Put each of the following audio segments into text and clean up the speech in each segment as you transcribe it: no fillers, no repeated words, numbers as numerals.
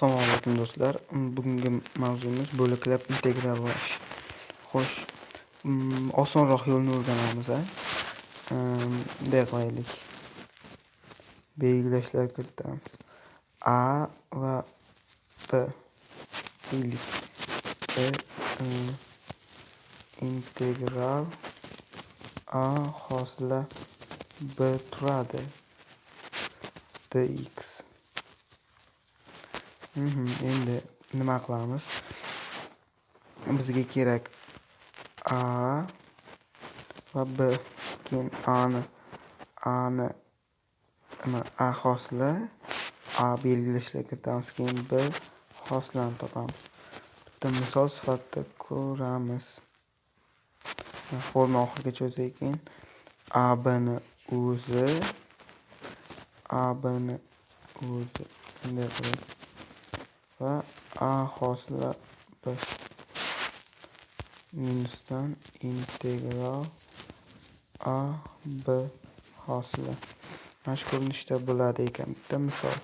Assalomu alaykum do'stlar. Bugungi mavzumiz bo'laklab integrallash. Xo'sh, osonroq yo'lni o'rganamiz. Bunday qilaylik. Belgilashlar kiritamiz. A va B deylik. Integral A hosila B turadi. dx. Endi nima qilamiz? Bizga kerak A va B. Keyin A hosila A belgilashlar kiritamiz. Keyin B hosilani topamiz. Bitta misol sifatida ko'ramiz. Forma oxirigacha o'tsa keyin A B'ni o'zi bunday qilib va A hosila B minusdan integral A B hosila. Mana shu ko'rinishda bo'ladi ekan. Bitta misol.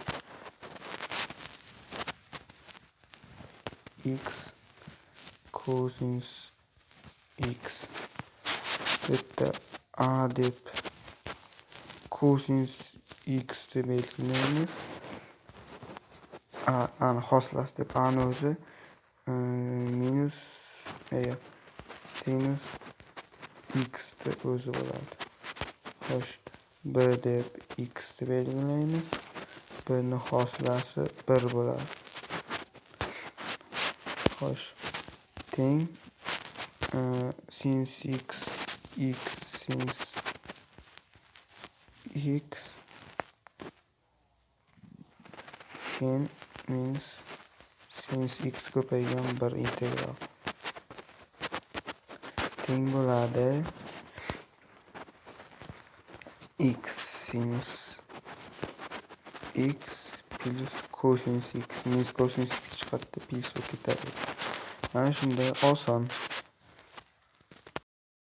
X cosinus X. Bitta A deb cosinus X deb belgilaymiz. Ani hosilasi deb A'ni o'zi minus sinus X deb o'zi bo'ladi. Xo'sh, B deb X deb belgilaymiz. B'ni hosilasi 1 bo'ladi. Xo'sh, teng sinus X sinus X keyin minus sinus X ko'paygan 1 integral teng bo'ladi X sinus X plus cosinus X. Minus cosinus X chiqadi, plus bo'lib ketadi. Mana shunday oson.